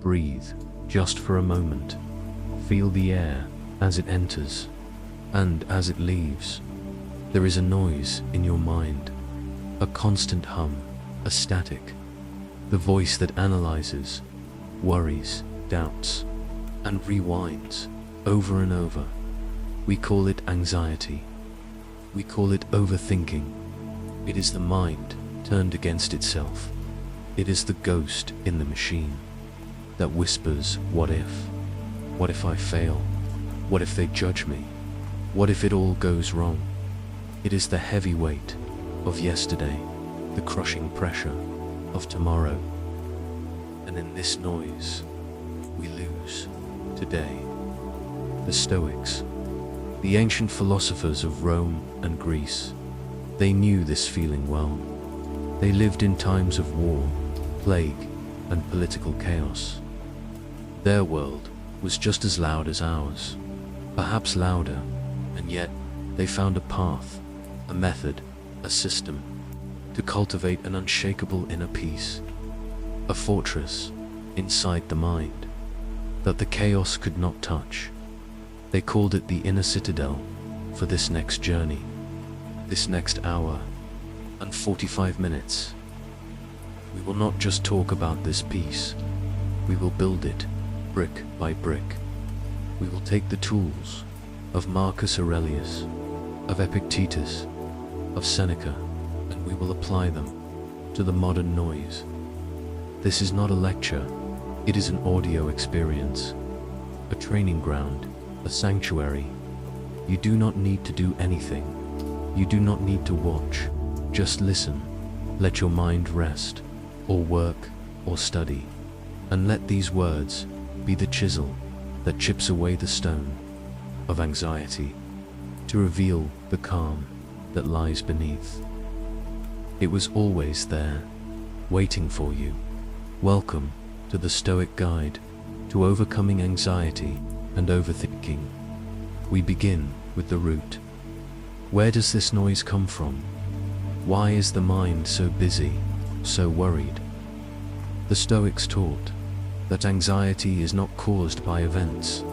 Breathe, just for a moment. Feel the air as it enters, and as it leaves. There is a noise in your mind, a constant hum, a static, the voice that analyzes, worries, doubts, and rewinds over and over. We call it anxiety. We call it overthinking. It is the mind turned against itself. It is the ghost in the machine that whispers, what if? What if I fail? What if they judge me? What if it all goes wrong? It is the heavy weight of yesterday, the crushing pressure of tomorrow. And in this noise, we lose today. The Stoics, the ancient philosophers of Rome and Greece, they knew this feeling well. They lived in times of war, plague, and political chaos. Their world was just as loud as ours, perhaps louder, and yet they found a path, a method, a system to cultivate an unshakable inner peace, a fortress inside the mind that the chaos could not touch. They called it the inner citadel for this next journey, this next hour and 45 minutes. We will not just talk about this peace, we will build it brick by brick. We will take the tools of Marcus Aurelius, of Epictetus, of Seneca, and we will apply them to the modern noise. This is not a lecture, it is an audio experience, a training ground, a sanctuary. You do not need to do anything. You do not need to watch. Just listen. Let your mind rest, or work, or study, and let these words be the chisel that chips away the stone of anxiety to reveal the calm that lies beneath. It was always there, waiting for you. Welcome to the Stoic Guide to Overcoming Anxiety and Overthinking. We begin with the root. Where does this noise come from? Why is the mind so busy, so worried? The Stoics taught that anxiety is not caused by events.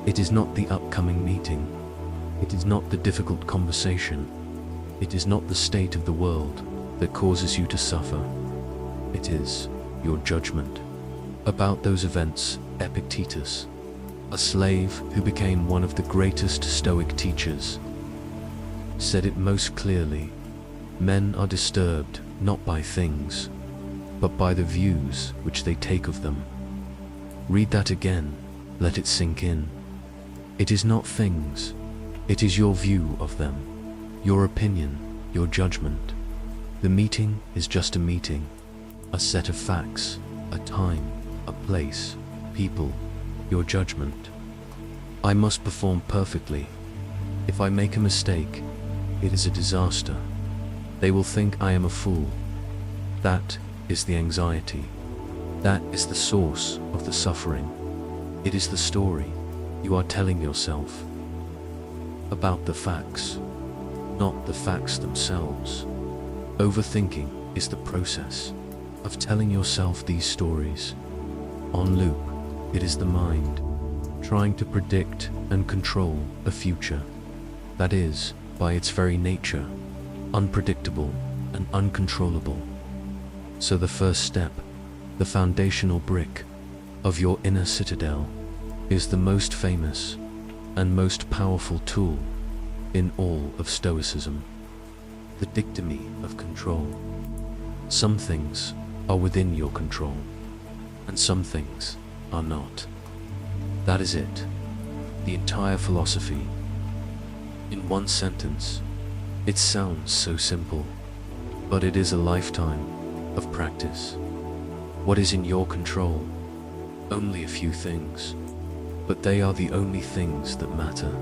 It is not the upcoming meeting. It is not the difficult conversation. It is not the state of the world that causes you to suffer. It is your judgment about those events. Epictetus, a slave who became one of the greatest Stoic teachers, said it most clearly. Men are disturbed not by things, but by the views which they take of them. Read that again, let it sink in. It is not things, it is your view of them, your opinion, your judgment. The meeting is just a meeting, a set of facts, a time, a place, people, your judgment. I must perform perfectly. If I make a mistake, it is a disaster. They will think I am a fool. That is the anxiety. That is the source of the suffering. It is the story you are telling yourself about the facts, not the facts themselves. Overthinking is the process of telling yourself these stories. On loop, it is the mind trying to predict and control a future that is, by its very nature, unpredictable and uncontrollable. So the first step, the foundational brick of your inner citadel, is the most famous and most powerful tool in all of Stoicism, the Dichotomy of Control. Some things are within your control, and some things are not. That is it, the entire philosophy. In one sentence, it sounds so simple, but it is a lifetime of practice. What is in your control? Only a few things, but they are the only things that matter.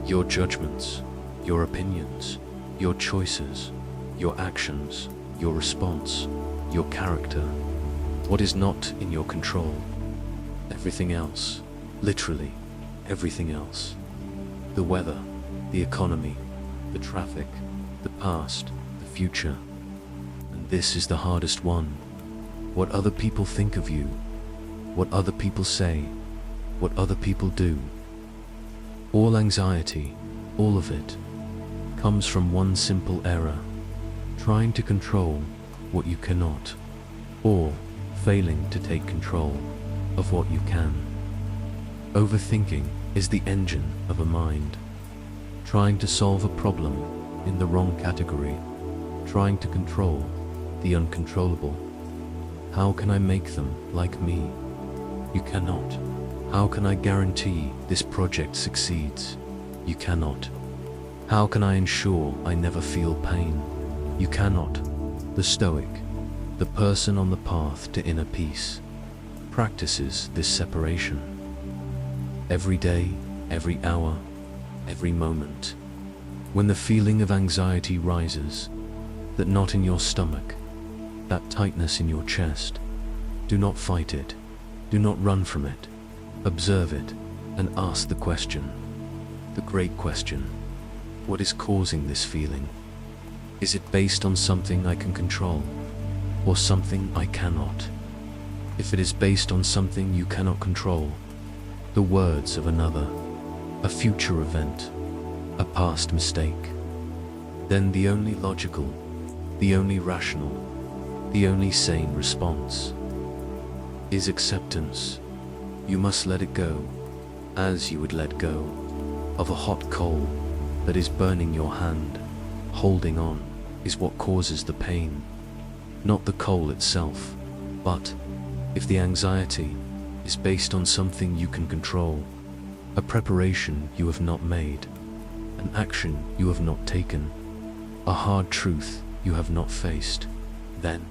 Your judgments, your opinions, your choices, your actions, your response, your character. What is not in your control? Everything else, literally everything else. The weather, the economy, the traffic, the past, the future. And this is the hardest one. What other people think of you. what other people say, what other people do. All anxiety, all of it, comes from one simple error: trying to control what you cannot, or failing to take control of what you can. Overthinking is the engine of a mind, trying to solve a problem in the wrong category, trying to control the uncontrollable. How can I make them like me? You cannot. How can I guarantee this project succeeds? You cannot. How can I ensure I never feel pain? You cannot. The Stoic, the person on the path to inner peace, practices this separation. Every day, every hour, every moment. When the feeling of anxiety rises, that knot in your stomach, that tightness in your chest, do not fight it, do not run from it. Observe it and ask the question, the great question: what is causing this feeling? Is it based on something I can control, or something I cannot? If it is based on something you cannot control, the words of another, a future event, a past mistake, then the only logical, the only rational, the only sane response is acceptance. You must let it go, as you would let go of a hot coal that is burning your hand. Holding on is what causes the pain, not the coal itself. But if the anxiety is based on something you can control, a preparation you have not made, an action you have not taken, a hard truth you have not faced, then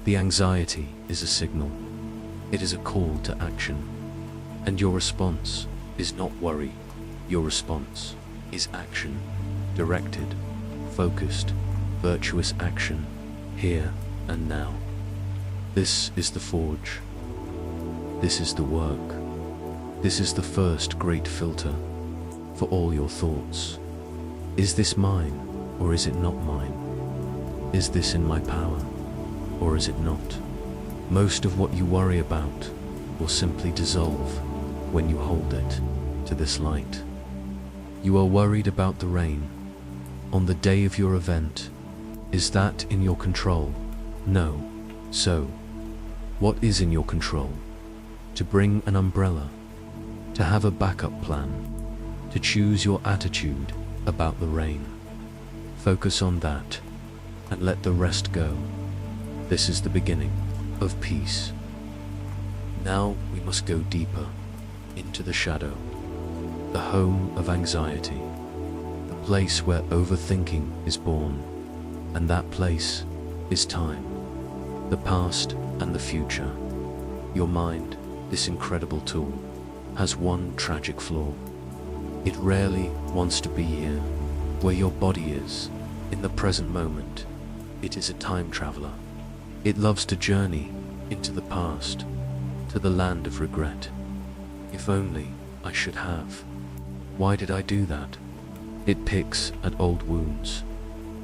the anxiety is a signal. It is a call to action. And your response is not worry. Your response is action, directed, focused, virtuous action, here and now. This is the forge. This is the work. This is the first great filter for all your thoughts. Is this mine, or is it not mine? Is this in my power, or is it not? Most of what you worry about will simply dissolve when you hold it to this light. You are worried about the rain on the day of your event. Is that in your control? No. So, what is in your control? To bring an umbrella, to have a backup plan, to choose your attitude about the rain. Focus on that and let the rest go. This is the beginning of peace. Now we must go deeper into the shadow, the home of anxiety, the place where overthinking is born, and that place is time, the past and the future. Your mind, this incredible tool, has one tragic flaw. It rarely wants to be here, where your body is, in the present moment. It is a time traveler. It loves to journey into the past, to the land of regret. If only I should have. Why did I do that? It picks at old wounds.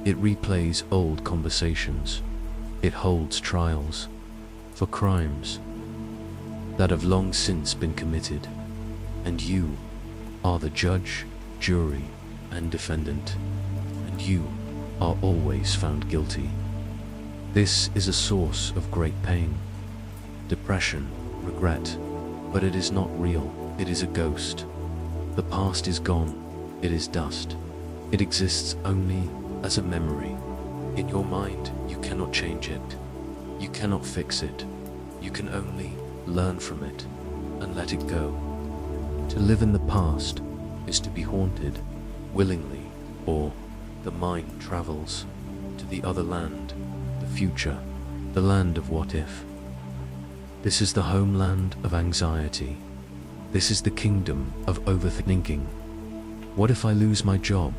It replays old conversations. It holds trials for crimes that have long since been committed. And you are the judge, jury, and defendant. And you are always found guilty. This is a source of great pain, depression, regret, but it is not real. It is a ghost. The past is gone. It is dust. It exists only as a memory. In your mind, you cannot change it. You cannot fix it. You can only learn from it and let it go. To live in the past is to be haunted willingly, or the mind travels to the other land, the future, the land of what if. This is the homeland of anxiety. This is the kingdom of overthinking. What if I lose my job?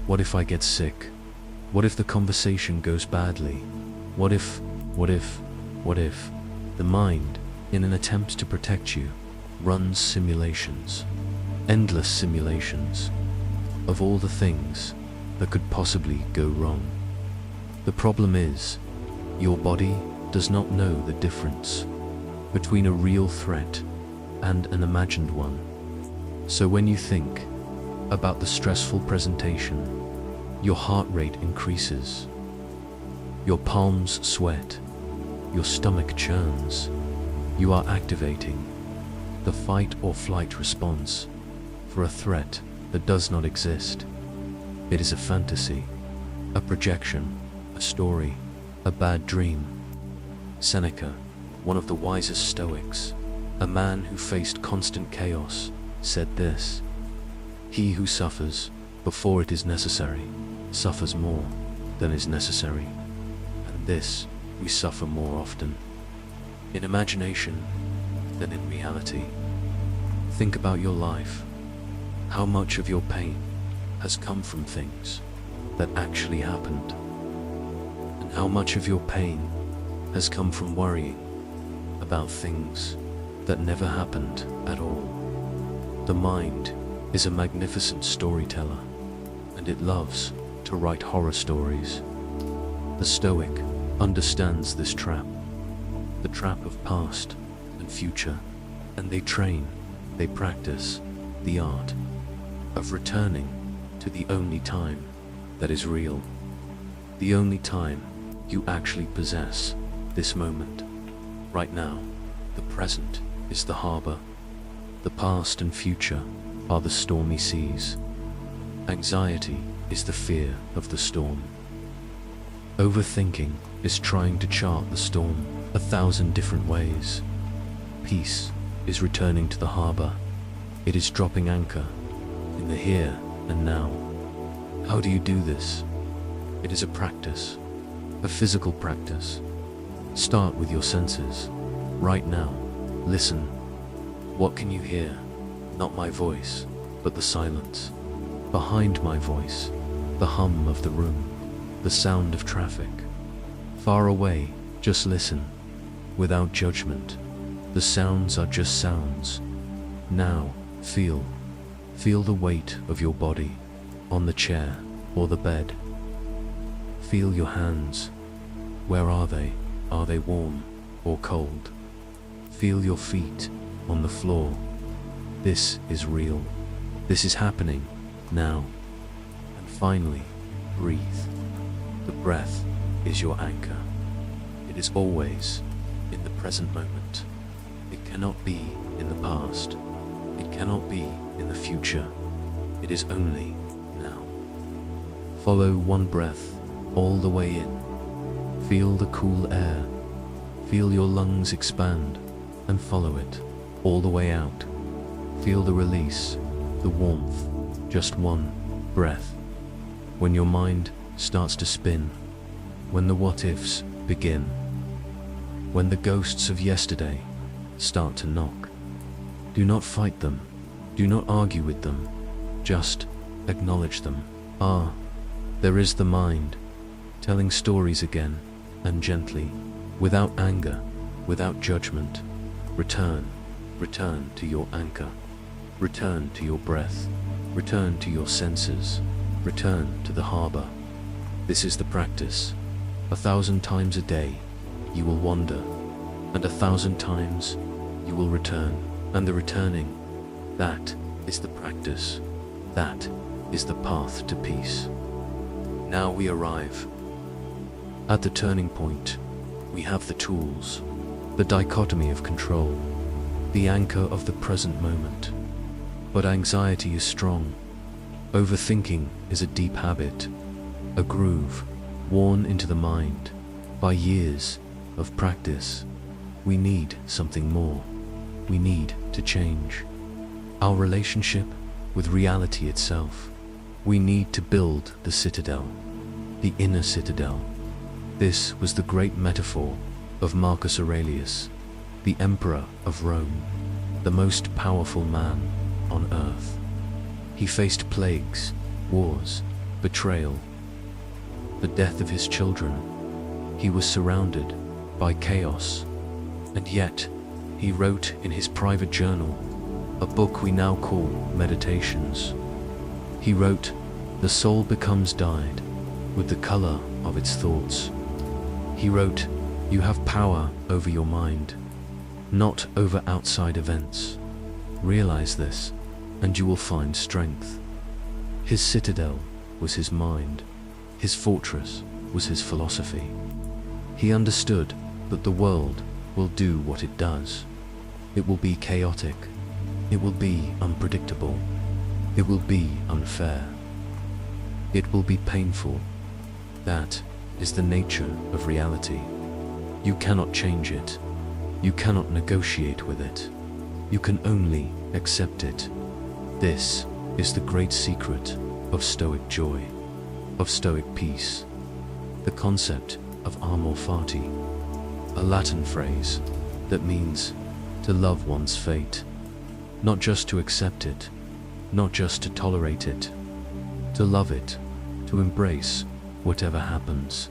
What if I get sick? What if the conversation goes badly? What if? The mind, in an attempt to protect you, runs simulations, endless simulations, of all the things that could possibly go wrong. The problem is, your body does not know the difference between a real threat and an imagined one. So when you think about the stressful presentation, your heart rate increases, your palms sweat, your stomach churns. You are activating the fight or flight response for a threat that does not exist. It is a fantasy, a projection, a story, a bad dream. Seneca, one of the wisest Stoics, a man who faced constant chaos, said this: "He who suffers before it is necessary suffers more than is necessary, and this we suffer more often in imagination than in reality." Think about your life. How much of your pain has come from things that actually happened? And how much of your pain has come from worrying about things that never happened at all? The mind is a magnificent storyteller, and it loves to write horror stories. The Stoic understands this trap, the trap of past and future, and they train, they practice the art of returning to the only time that is real, the only time you actually possess this moment. Right now, the present is the harbor. The past and future are the stormy seas. Anxiety is the fear of the storm. Overthinking is trying to chart the storm 1,000 different ways. Peace is returning to the harbor. It is dropping anchor in the here and now. How do you do this? It is a practice, a physical practice. Start with your senses. Right now, listen. What can you hear? Not my voice, but the silence. Behind my voice, the hum of the room, the sound of traffic. Far away, just listen, without judgment. The sounds are just sounds. Now, feel the weight of your body on the chair or the bed. Feel your hands. Where are they? Are they warm or cold? Feel your feet on the floor. This is real. This is happening now. And finally, breathe. The breath is your anchor. It is always in the present moment. It cannot be in the past. It cannot be in the future. It is only now. Follow one breath all the way in. Feel the cool air. Feel your lungs expand, and follow it all the way out. Feel the release, the warmth, just one breath. When your mind starts to spin, when the what-ifs begin, when the ghosts of yesterday start to knock, do not fight them, do not argue with them, just acknowledge them. Ah, there is the mind, telling stories again, and gently, without anger, without judgment. Return to your anchor. Return to your breath. Return to your senses. Return to the harbor. This is the practice. 1,000 times a day, you will wander, and 1,000 times you will return. And the returning, that is the practice. That is the path to peace. Now we arrive at the turning point. We have the tools, the dichotomy of control, the anchor of the present moment. But anxiety is strong. Overthinking is a deep habit, a groove worn into the mind by years of practice. We need something more. We need to change our relationship with reality itself. We need to build the citadel, the inner citadel. This was the great metaphor of Marcus Aurelius, the emperor of Rome, the most powerful man on earth. He faced plagues, wars, betrayal, the death of his children. He was surrounded by chaos, and yet he wrote in his private journal, a book we now call Meditations. He wrote, "The soul becomes dyed with the color of its thoughts." He wrote, "You have power over your mind. not over outside events. Realize this, and you will find strength. His citadel was his mind. His fortress was his philosophy. He understood that the world will do what it does. It will be chaotic. It will be unpredictable. It will be unfair. It will be painful. That is the nature of reality. You cannot change it. You cannot negotiate with it. You can only accept it. This is the great secret of Stoic joy, of Stoic peace. The concept of Amor Fati, a Latin phrase that means to love one's fate, not just to accept it, not just to tolerate it, to love it, to embrace whatever happens,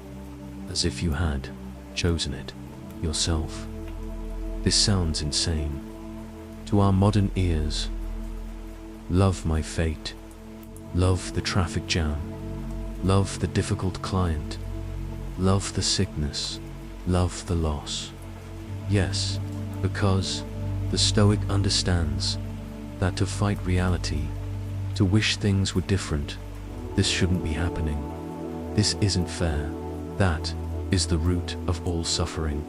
as if you had chosen it yourself. This sounds insane to our modern ears. Love my fate, love the traffic jam, love the difficult client, love the sickness, love the loss. Yes, because the Stoic understands that to fight reality, to wish things were different, this shouldn't be happening. This isn't fair. That is the root of all suffering.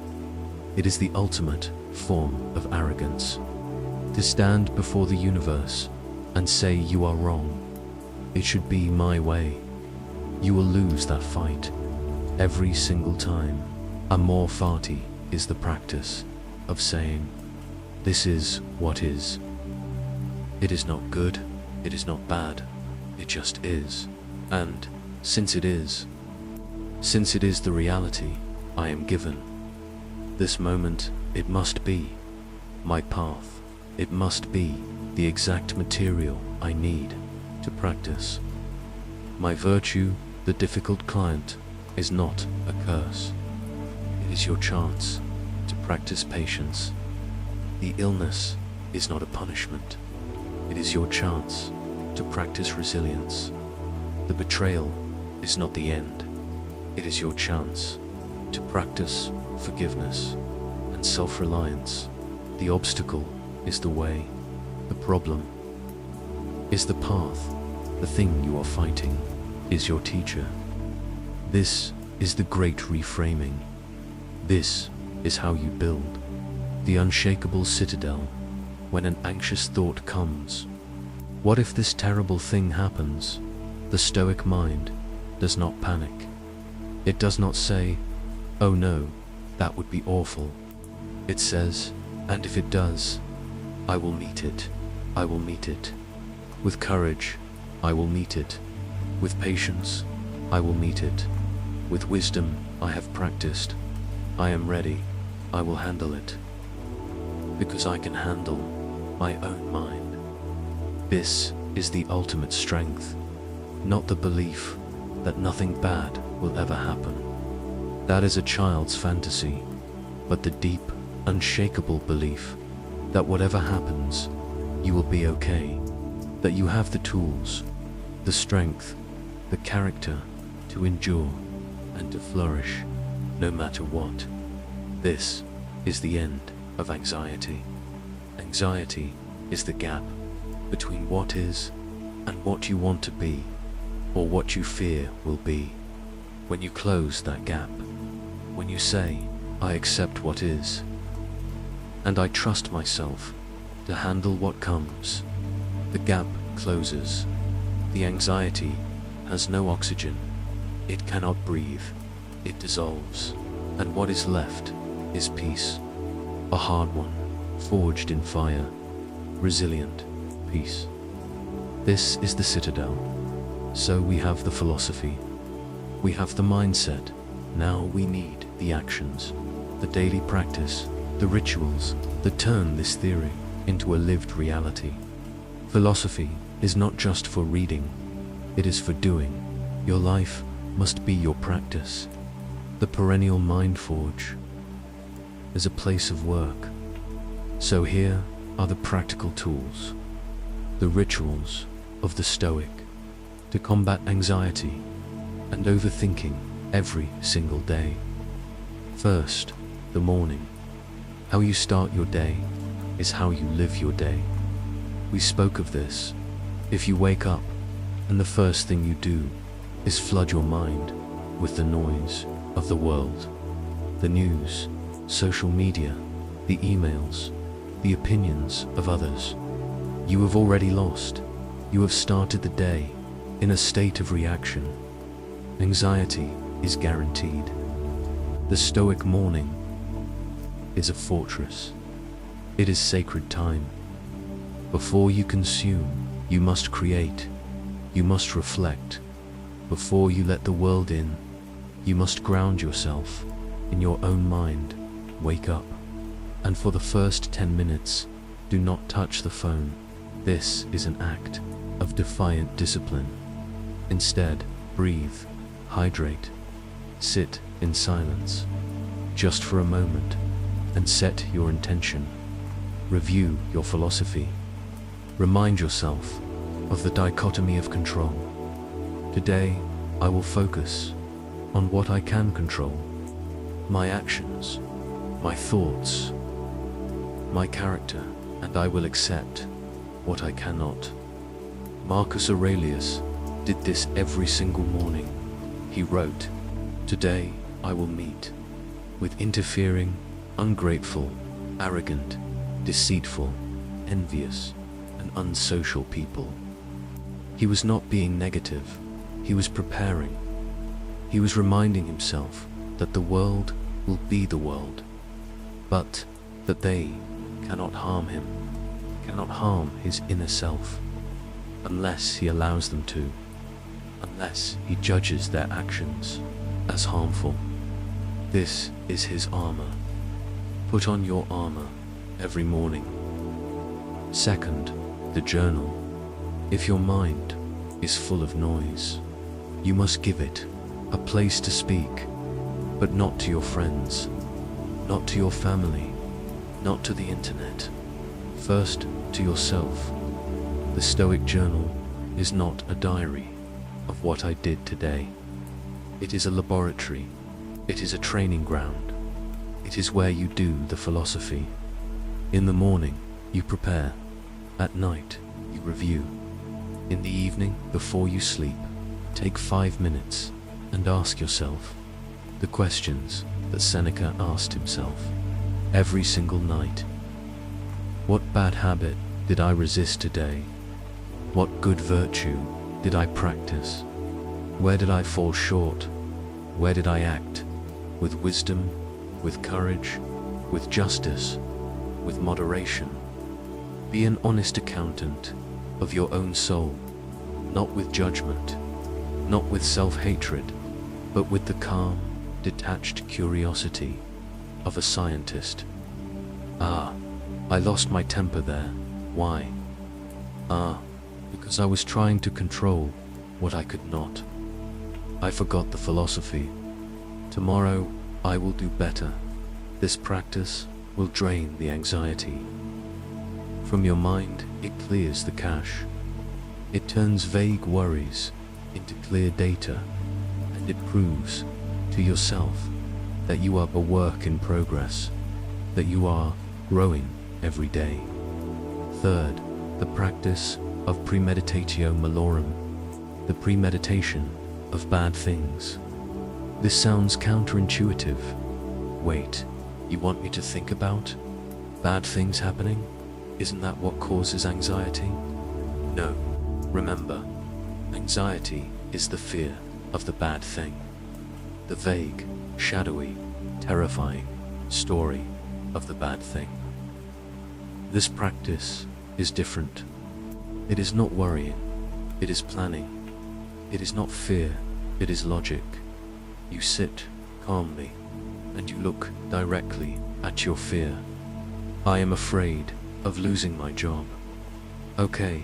It is the ultimate form of arrogance. To stand before the universe and say you are wrong. It should be my way. You will lose that fight every single time. Amor Fati is the practice of saying, this is what is. It is not good, it is not bad, it just is. And since it is the reality I am given, this moment, it must be my path. It must be the exact material I need to practice. My virtue, the difficult client, is not a curse. It is your chance to practice patience. The illness is not a punishment. It is your chance to practice resilience. The betrayal is not the end. It is your chance to practice forgiveness and self-reliance. The obstacle is the way. The problem is the path. The thing you are fighting is your teacher. This is the great reframing. This is how you build the unshakable citadel when an anxious thought comes. What if this terrible thing happens? The Stoic mind does not panic. It does not say, oh no, that would be awful. It says, and if it does, I will meet it. I will meet it. With courage, I will meet it. With patience, I will meet it. With wisdom, I have practiced. I am ready. I will handle it. Because I can handle my own mind. This is the ultimate strength, not the belief that nothing bad will ever happen. That is a child's fantasy, but the deep, unshakable belief that whatever happens, you will be okay, that you have the tools, the strength, the character to endure and to flourish no matter what. This is the end of anxiety. Anxiety is the gap between what is and what you want to be, or what you fear will be. When you close that gap, when you say, I accept what is, and I trust myself to handle what comes, the gap closes. The anxiety has no oxygen. It cannot breathe. It dissolves. And what is left is peace. A hard one, forged in fire. Resilient peace. This is the citadel. So we have the philosophy. We have the mindset. Now we need the actions, the daily practice, the rituals that turn this theory into a lived reality. Philosophy is not just for reading, it is for doing. Your life must be your practice. The Perennial Mind Forge is a place of work. So here are the practical tools, the rituals of the Stoic to combat anxiety and overthinking every single day. First, the morning. How you start your day is how you live your day. We spoke of this. If you wake up and the first thing you do is flood your mind with the noise of the world, the news, social media, the emails, the opinions of others, you have already lost. You have started the day in a state of reaction. Anxiety is guaranteed. The Stoic morning is a fortress. It is sacred time. Before you consume, you must create. You must reflect. Before you let the world in, you must ground yourself in your own mind. Wake up. And for the first 10 minutes, do not touch the phone. This is an act of defiant discipline. Instead, breathe, hydrate, sit in silence, just for a moment, and set your intention. Review your philosophy. Remind yourself of the dichotomy of control. Today, I will focus on what I can control: my actions, my thoughts, my character, and I will accept what I cannot. Marcus Aurelius did this every single morning. He wrote, "Today I will meet with interfering, ungrateful, arrogant, deceitful, envious, and unsocial people." He was not being negative. He was preparing. He was reminding himself that the world will be the world, but that they cannot harm him, cannot harm his inner self, unless he allows them to, unless he judges their actions as harmful. This is his armor. Put on your armor every morning. Second, the journal. If your mind is full of noise, you must give it a place to speak, but not to your friends, not to your family, not to the internet. First, to yourself. The Stoic journal is not a diary of what I did today. It is a laboratory. It is a training ground. It is where you do the philosophy. In the morning, you prepare. At night, you review. In the evening, before you sleep, take 5 minutes and ask yourself the questions that Seneca asked himself every single night. What bad habit did I resist today? What good virtue did I practice? Where did I fall short? Where did I act with wisdom, with courage, with justice, with moderation? Be an honest accountant of your own soul, not with judgment, not with self-hatred, but with the calm, detached curiosity of a scientist. Ah, I lost my temper there. Why? Ah, because I was trying to control what I could not. I forgot the philosophy. Tomorrow, I will do better. This practice will drain the anxiety. From your mind, it clears the cache. It turns vague worries into clear data, and it proves to yourself that you are a work in progress, that you are growing every day. Third, the practice of premeditatio malorum, the premeditation of bad things. This sounds counterintuitive. Wait, you want me to think about bad things happening? Isn't that what causes anxiety? No, remember, anxiety is the fear of the bad thing, the vague, shadowy, terrifying story of the bad thing. This practice is different. It is not worrying, it is planning. It is not fear, it is logic. You sit calmly and you look directly at your fear. I am afraid of losing my job. Okay,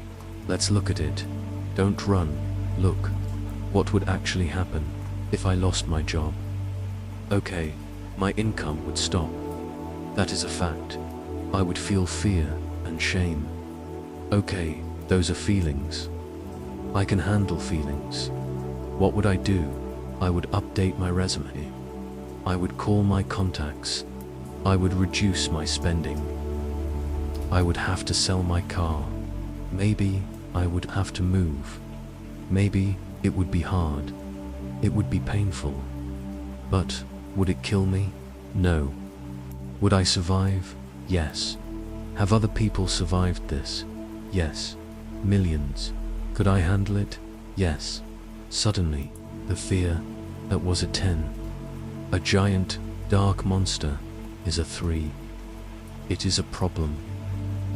let's look at it. Don't run, look. What would actually happen if I lost my job? Okay, my income would stop. That is a fact. I would feel fear and shame. Okay, those are feelings. I can handle feelings. What would I do? I would update my resume. I would call my contacts. I would reduce my spending. I would have to sell my car. Maybe I would have to move. Maybe it would be hard. It would be painful. But would it kill me? No. Would I survive? Yes. Have other people survived this? Yes. Millions. Could I handle it? Yes. Suddenly, the fear that was a 10, a giant, dark monster, is a 3. It is a problem,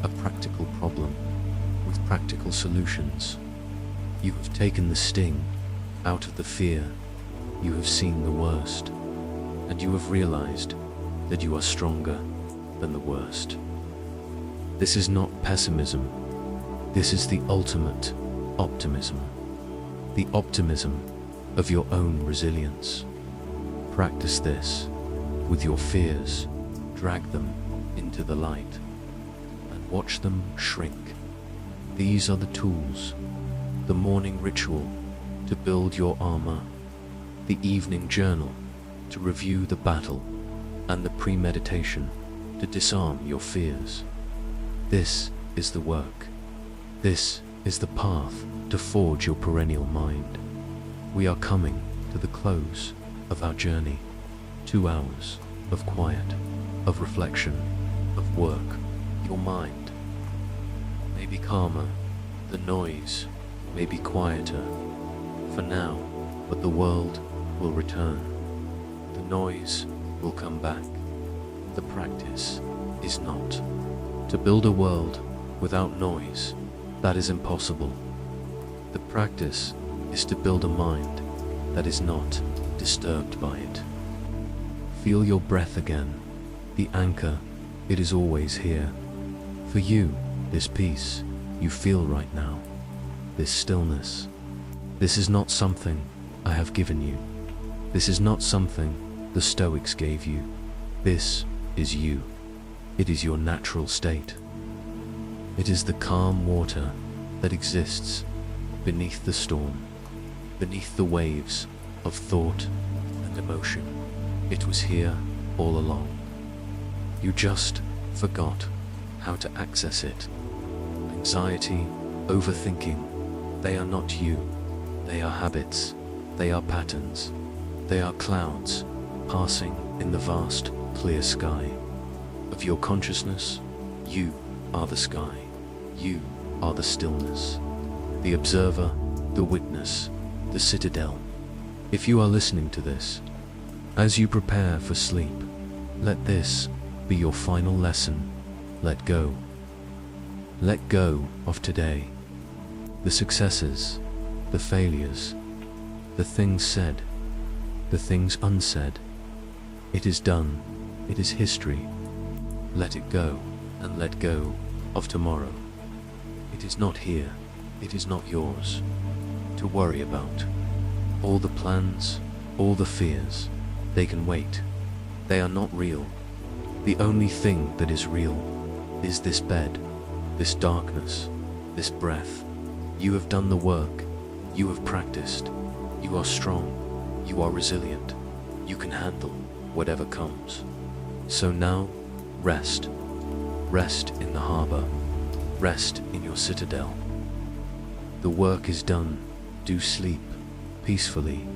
a practical problem, with practical solutions. You have taken the sting out of the fear. You have seen the worst, and you have realized that you are stronger than the worst. This is not pessimism. This is the ultimate optimism. The optimism of your own resilience. Practice this with your fears. Drag them into the light and watch them shrink. These are the tools: the morning ritual to build your armor, the evening journal to review the battle, and the premeditation to disarm your fears. This is the work. This is the path to forge your perennial mind. We are coming to the close of our journey. 2 hours of quiet, of reflection, of work. Your mind may be calmer, the noise may be quieter for now, but the world will return. The noise will come back. The practice is not. To build a world without noise, that is impossible. The practice is to build a mind that is not disturbed by it. Feel your breath again, the anchor, it is always here. For you, this peace you feel right now, this stillness. This is not something I have given you. This is not something the Stoics gave you. This is you. It is your natural state. It is the calm water that exists beneath the storm, beneath the waves of thought and emotion. It was here all along. You just forgot how to access it. Anxiety, overthinking, they are not you. They are habits. They are patterns. They are clouds passing in the vast, clear sky of your consciousness. You are the sky. You are the stillness, the observer, the witness, the citadel. If you are listening to this, as you prepare for sleep, let this be your final lesson. Let go. Let go of today. The successes, the failures, the things said, the things unsaid. It is done. It is history. Let it go, and let go of tomorrow. It is not here. It is not yours to worry about. All the plans, all the fears, they can wait. They are not real. The only thing that is real is this bed, this darkness, this breath. You have done the work. You have practiced. You are strong. You are resilient. You can handle whatever comes. So now, rest. Rest in the harbor. Rest in your citadel. The work is done. Do sleep peacefully.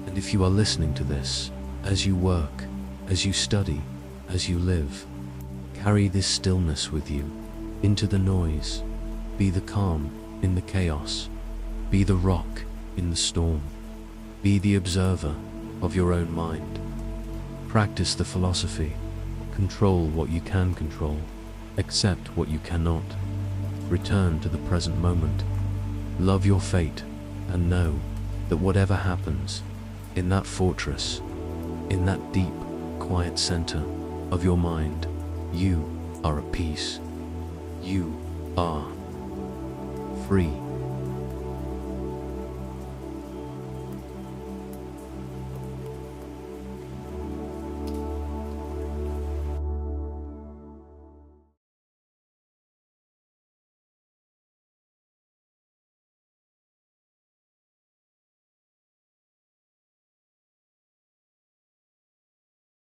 And if you are listening to this, as you work, as you study, as you live, carry this stillness with you into the noise. Be the calm in the chaos. Be the rock in the storm. Be the observer of your own mind. Practice the philosophy. Control what you can control. Accept what you cannot. Return to the present moment. Love your fate and know that whatever happens in that fortress, in that deep, quiet center of your mind, you are at peace. You are free.